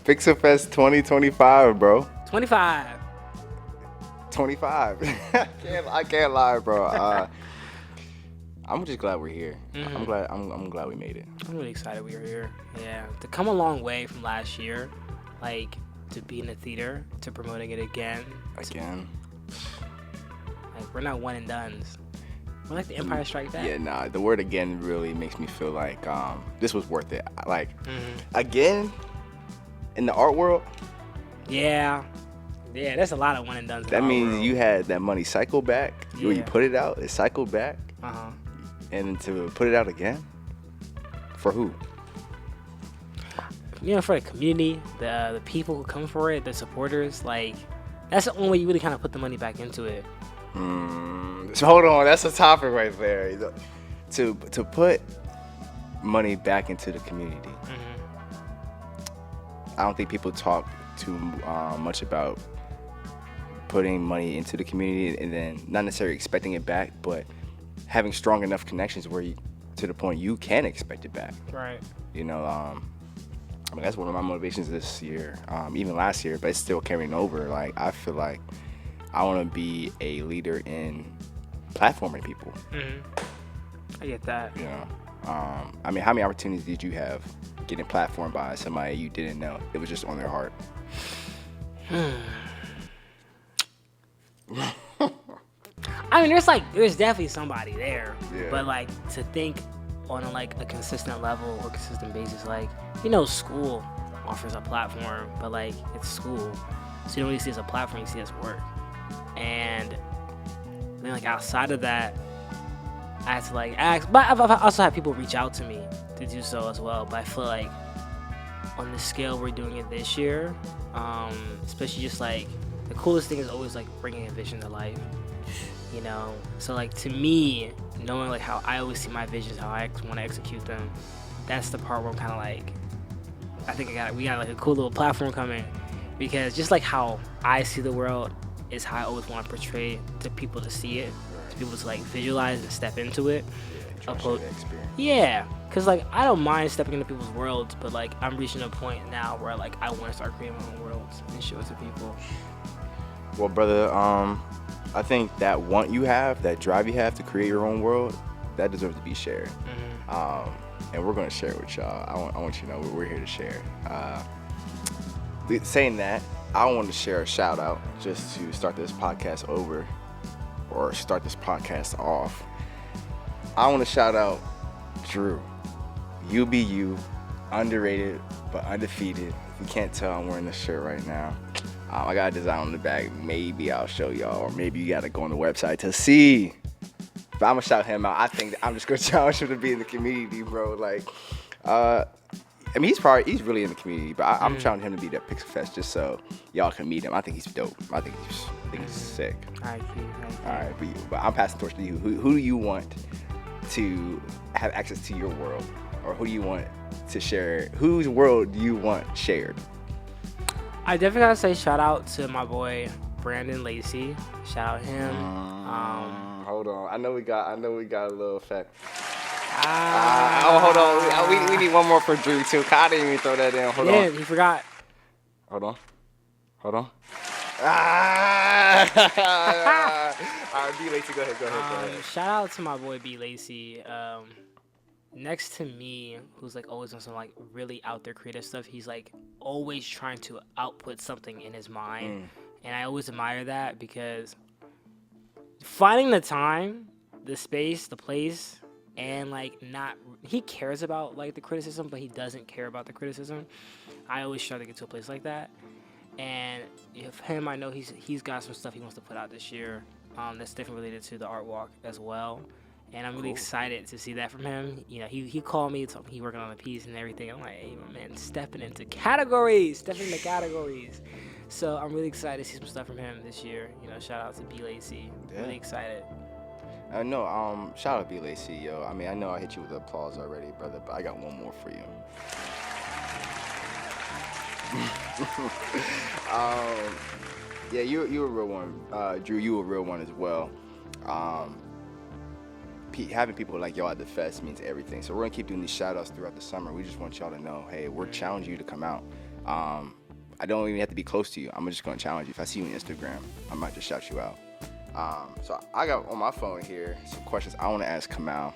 Pixel Fest 2025, bro. 25. 25. I can't lie, bro. I'm just glad we're here. Mm-hmm. I'm glad we made it. I'm really excited we were here. Yeah, to come a long way from last year, like to be in the theater, to promoting it again. Like we're not one and dones. We're like the Empire Strikes Back. Yeah, nah. The word again really makes me feel like this was worth it. Like again, in the art world. Yeah, there's a lot of one and dones. That means you had that money cycle back. Yeah. When you put it out, it cycled back. And to put it out again, for who? For the community, the people who come for it, the supporters. Like that's the only way you really kind of put the money back into it. So hold on, that's a topic right there. To put money back into the community. I don't think people talk too much about putting money into the community and then not necessarily expecting it back, but having strong enough connections where to the point you can expect it back. Right. That's one of my motivations this year, even last year, but it's still carrying over. Like I feel like I want to be a leader in platforming people. I get that. How many opportunities did you have getting platformed by somebody you didn't know? It was just on their heart. There's definitely somebody there, Yeah. but like to think on a consistent level or consistent basis, school offers a platform, but like it's school, so you don't really see it as a platform, you see it as work. And then outside of that, I had to ask, but I've also had people reach out to me to do so as well. But I feel like on the scale we're doing it this year, especially just the coolest thing is always bringing a vision to life. So to me, knowing how I always see my visions, how I want to execute them, that's the part where I'm kind of I think we got a cool little platform coming, because just how I see the world is how I always want to portray to people to see it, to people to visualize and step into it. Yeah, because I don't mind stepping into people's worlds, but I'm reaching a point now where I want to start creating my own worlds and show it to people. Well, brother, I think that want you have, that drive you have to create your own world, that deserves to be shared. And we're going to share it with y'all. I want you to know we're here to share. Saying that, I want to share a shout out just to start this podcast over, or start this podcast off. I want to shout out Drew. You be you, underrated but undefeated. If you can't tell, I'm wearing this shirt right now. I got a design on the back. Maybe I'll show y'all, or maybe you got to go on the website to see. But I'm going to shout him out. I think I'm just going to challenge him to be in the community, bro. He's really in the community, but I'm challenging him to be at Pixel Fest just so y'all can meet him. I think he's dope. I think he's sick. All right, but I'm passing the torch to you. Who do you want to have access to your world, or who do you want to share? Whose world do you want shared? I definitely gotta say shout out to my boy Brandon Lacey. Shout out him. Hold on. I know we got a little effect. Hold on. We need one more for Drew too. I didn't even throw that in. Hold on. Yeah, he forgot. Hold on. All right, B Lacey, go ahead. Shout out to my boy B Lacey. Next to me, who's always on some really out there creative stuff, he's always trying to output something in his mind, and I always admire that, because finding the time, the space, the place, and he cares about the criticism, but he doesn't care about the criticism. I always try to get to a place like that, and if him, I know he's got some stuff he wants to put out this year, that's definitely related to the art walk as well. And I'm really excited to see that from him. He called me, told me he working on a piece and everything. I'm like, hey, my man, stepping into categories. So I'm really excited to see some stuff from him this year. Shout out to B Lacey. Yeah. Really excited. Shout out to B Lacey, yo. I know I hit you with applause already, brother, but I got one more for you. Yeah, you a real one. Drew, you a real one as well. Having people like y'all at the fest means everything. So we're gonna keep doing these shout outs throughout the summer. We just want y'all to know, hey, we're challenging you to come out. I don't even have to be close to you. I'm just gonna challenge you. If I see you on Instagram, I might just shout you out. So I got on my phone here some questions I want to ask Kamal.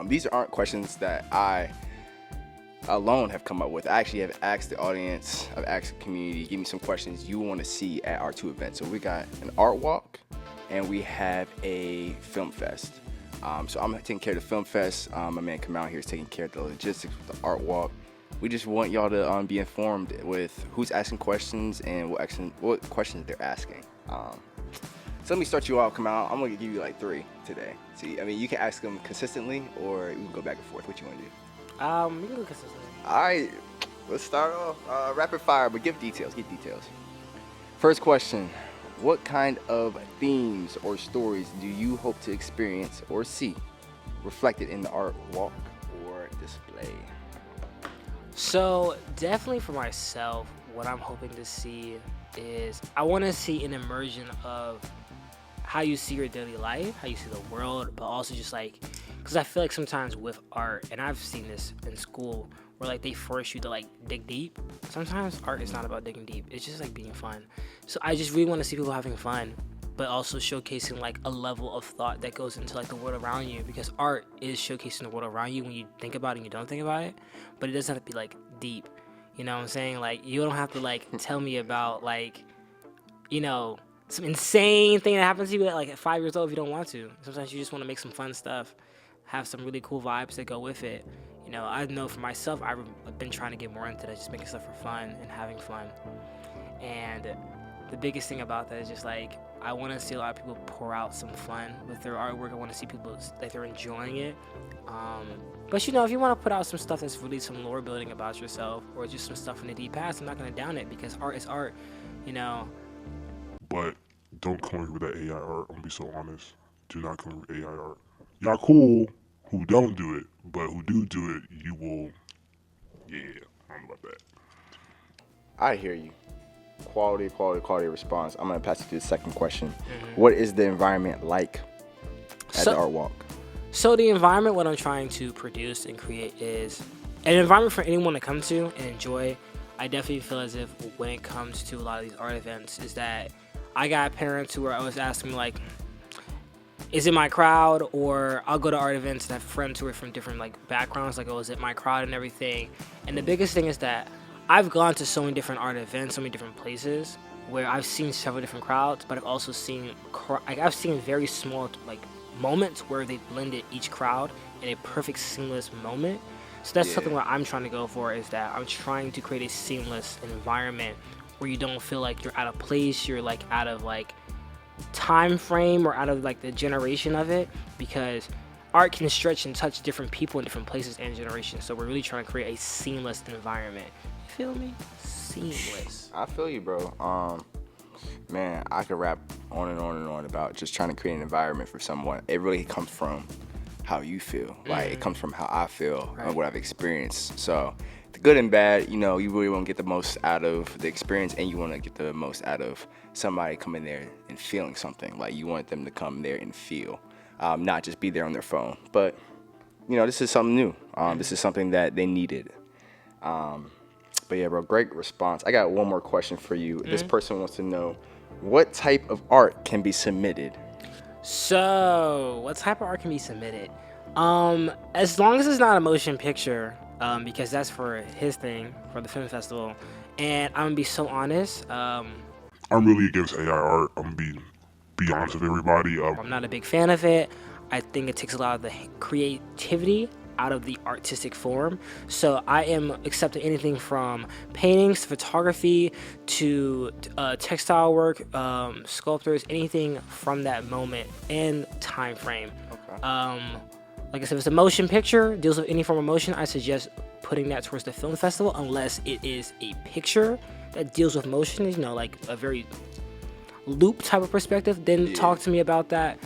These aren't questions that I alone have come up with. I actually have asked the audience, I've asked the community, give me some questions you want to see at our 2 events. So we got an art walk and we have a film fest. So I'm taking care of the film fest. My man Kamal here is taking care of the logistics with the art walk. We just want y'all to be informed with who's asking questions and what questions they're asking. So let me start you off, Kamal. I'm gonna give you like 3 today. See, I mean, you can ask them consistently, or you can go back and forth. What you want to do? We can go consistently. All right, let's start off rapid fire, but give details. Give details. First question: what kind of themes or stories do you hope to experience or see reflected in the art walk or display? So definitely for myself, what I'm hoping to see is I want to see an immersion of how you see your daily life, how you see the world, but also just like, because I feel like sometimes with art, and I've seen this in school, where like they force you to like dig deep. Sometimes art is not about digging deep. It's just like being fun. So I just really want to see people having fun, but also showcasing like a level of thought that goes into like the world around you, because art is showcasing the world around you when you think about it and you don't think about it, but it doesn't have to be like deep. You know what I'm saying? Like, you don't have to like tell me about like, you know, some insane thing that happens to you at 5 years old if you don't want to. Sometimes you just want to make some fun stuff, have some really cool vibes that go with it. You know, I know for myself, I've been trying to get more into that, just making stuff for fun and having fun. And the biggest thing about that is just like, I want to see a lot of people pour out some fun with their artwork. I want to see people like they're enjoying it. But you know, if you want to put out some stuff that's really some lore building about yourself, or just some stuff from the deep past, I'm not going to down it, because art is art, you know. But don't come here with that AI art. I'm gonna be so honest. Do not come with AI art. Y'all cool who don't do it, but who do it, you will. Yeah, I don't know about that. I hear you. Quality response. I'm gonna pass it to the second question. What is the environment like at the art walk? So the environment, what I'm trying to produce and create is an environment for anyone to come to and enjoy. I definitely feel as if when it comes to a lot of these art events is that I got parents who are always asking me like, is it my crowd? Or I'll go to art events and have friends who are from different like backgrounds, like, oh, is it my crowd and everything? And the biggest thing is that I've gone to so many different art events, so many different places where I've seen several different crowds, but I've also seen I've seen very small like moments where they blended each crowd in a perfect seamless moment. So that's something where I'm trying to go for, is that I'm trying to create a seamless environment where you don't feel like you're out of place, you're like out of like time frame or out of like the generation of it, because art can stretch and touch different people in different places and generations. So we're really trying to create a seamless environment. You feel me? Seamless. I feel you, bro. Man, I could rap on and on and on about just trying to create an environment for someone. It really comes from how you feel. Like, it comes from how I feel and what I've experienced. So the good and bad, you know, you really want to get the most out of the experience, and you want to get the most out of somebody coming there and feeling something. Like, you want them to come there and feel, not just be there on their phone. But, you know, this is something new. This is something that they needed. But yeah, bro, great response. I got one more question for you. This person wants to know, what type of art can be submitted? So, what type of art can be submitted? As long as it's not a motion picture, because that's for his thing, for the film festival. And I'm gonna be so honest. I'm really against AI art. I'm gonna be honest with everybody. I'm not a big fan of it. I think it takes a lot of the creativity out of the artistic form. So I am accepting anything from paintings to photography to textile work, sculptors, anything from that moment and time frame. Okay. Like I said, if it's a motion picture, deals with any form of motion, I suggest putting that towards the film festival, unless it is a picture that deals with motion, you know, like a very loop type of perspective, then talk to me about that.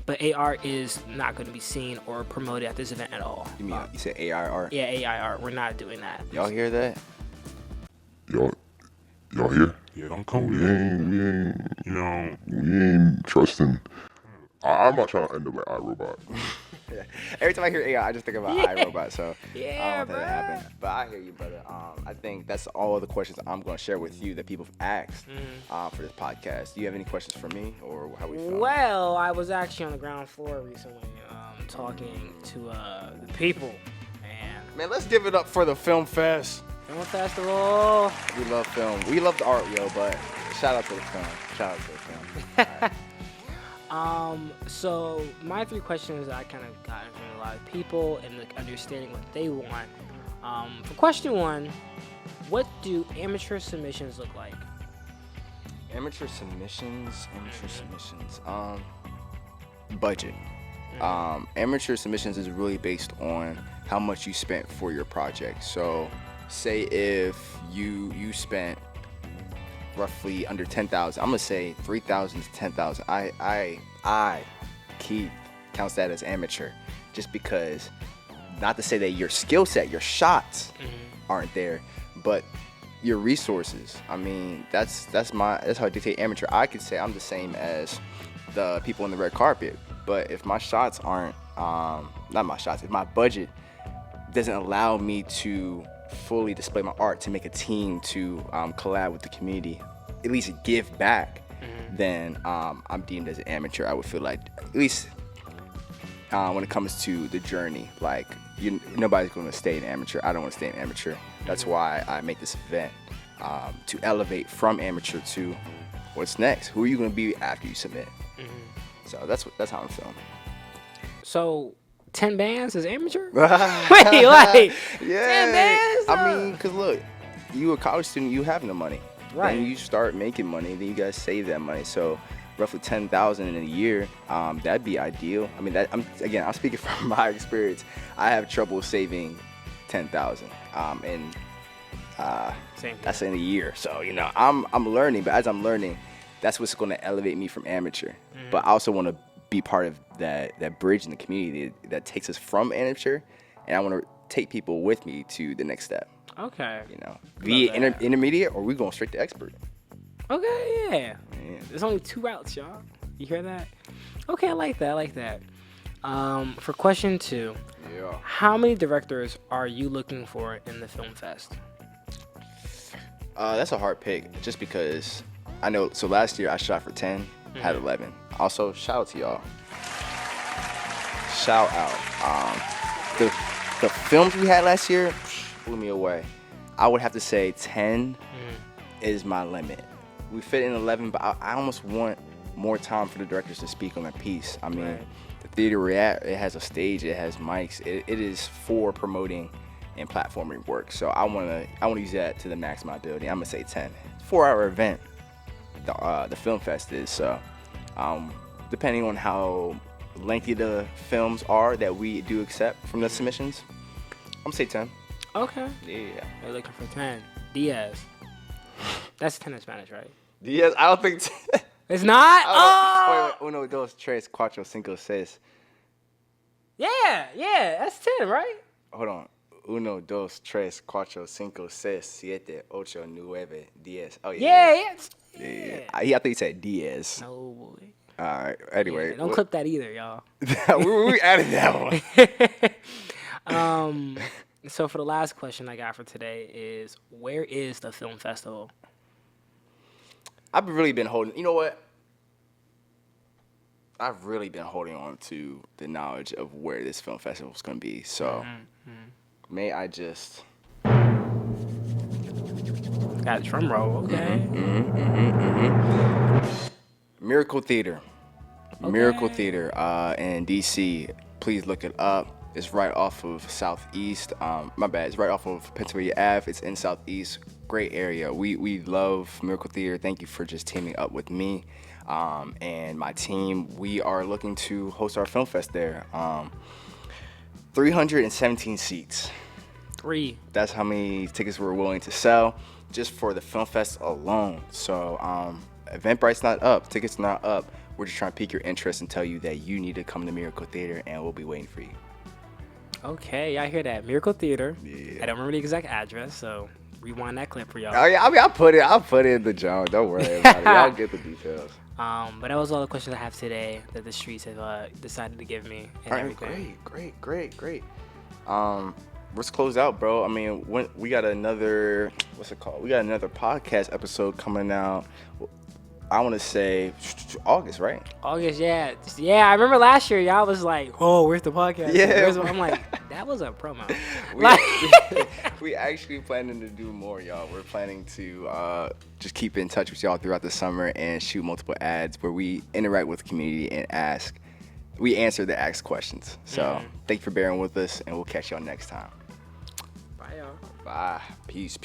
But AR is not going to be seen or promoted at this event at all. You mean you said AI art? Yeah, AI art. We're not doing that. Y'all hear that? Y'all here? Yeah, don't come with it. We ain't trusting. I'm not trying to end up like iRobot. Every time I hear AI, I just think about iRobot. So I Yeah, don't want that to happen. But I hear you, brother. I think that's all the questions I'm going to share with you that people have asked for this podcast. Do you have any questions for me, or how we feel? Well, I was actually on the ground floor recently, talking to the people, and Man, let's give it up for the Film Fest. film festival. We love film. We love the art, yo, but shout out to the film. Shout out to the film. All right. So my 3 questions I kind of got from a lot of people and like understanding what they want. For question 1, what do amateur submissions look like? Amateur submissions. Budget. Amateur submissions is really based on how much you spent for your project. So, say if you spent roughly under 10,000, I'm gonna say 3,000 to 10,000. Keith counts that as amateur, just because, not to say that your skill set, your shots aren't there, but your resources. I mean, that's how I dictate amateur. I could say I'm the same as the people on the red carpet, but if my shots aren't, not my shots, if my budget doesn't allow me to fully display my art, to make a team, to collab with the community, at least give back, then I'm deemed as an amateur. I would feel like, at least when it comes to the journey, like nobody's going to stay an amateur. I don't want to stay an amateur. That's why I make this event, to elevate from amateur to what's next. Who are you going to be after you submit? So that's how I'm feeling. So 10 bands is amateur? Wait, like 10 bands? I mean, cause look, you a college student, you have no money. Right. Then you start making money, then you guys save that money. So roughly 10,000 in a year, that'd be ideal. I mean, I'm speaking from my experience. I have trouble saving 10,000, and that's in a year. So I'm learning, but as I'm learning, that's what's going to elevate me from amateur. But I also want to be part of that bridge in the community that takes us from amateur, and I want to take people with me to the next step. Okay. Be it intermediate, or we going straight to expert. Okay, yeah. There's only 2 routes, y'all. You hear that? Okay, I like that. For question 2, how many directors are you looking for in the film fest? That's a hard pick, just because I know. So last year I shot for 10, had 11. Also, shout out to y'all. Shout out. The films we had last year blew me away. I would have to say 10 is my limit. We fit in 11, but I almost want more time for the directors to speak on their piece. I mean, the theater we're at, it has a stage, it has mics. It is for promoting and platforming work. So I want to use that to the max of my ability. I'm gonna say 10. 4-hour event. The film fest is. So depending on how lengthy the films are that we do accept from the submissions, I'm gonna say 10. Okay. Yeah. They're looking for 10. Diaz. That's 10 in Spanish, right? Diaz, I don't think. It's not? Oh! Wait. Uno, dos, tres, cuatro, cinco, seis. Yeah. That's 10, right? Hold on. 1, 2, 3, 4, 5, 6, 7, 8, 9, 10. Oh, yeah. Yeah. I think he said Diaz. No, boy. All right. Anyway. Yeah, don't clip that either, y'all. we added that one. So for the last question I got for today is, where is the film festival? I've really been holding. You know what? I've really been holding on to the knowledge of where this film festival is going to be. So may I just got a drum roll. Okay. Miracle Theater. Okay. Miracle Theater in DC. Please look it up. It's right off of Southeast. My bad. It's right off of Pennsylvania Ave. It's in Southeast. Great area. We love Miracle Theater. Thank you for just teaming up with me and my team. We are looking to host our film fest there. 317 seats. 3. That's how many tickets we're willing to sell just for the film fest alone. So Eventbrite's not up. Tickets not up. We're just trying to pique your interest and tell you that you need to come to Miracle Theater, and we'll be waiting for you. Okay, I hear that. Miracle Theater. Yeah. I don't remember the exact address, so rewind that clip for y'all. Oh yeah, I mean, I'll put it in the John. Don't worry about it. Y'all get the details. But that was all the questions I have today that the streets have decided to give me and All right, everything. great. Let's close out, bro. I mean, we got another, what's it called? We got another podcast episode coming out. I want to say August, right? August, yeah. I remember last year y'all was like, "Oh, where's the podcast?" Yeah. I'm like, that was a promo. We actually planning to do more, y'all. We're planning to just keep in touch with y'all throughout the summer and shoot multiple ads where we interact with the community and we answer the asked questions. So thank you for bearing with us, and we'll catch y'all next time. Bye, y'all. Bye. Peace.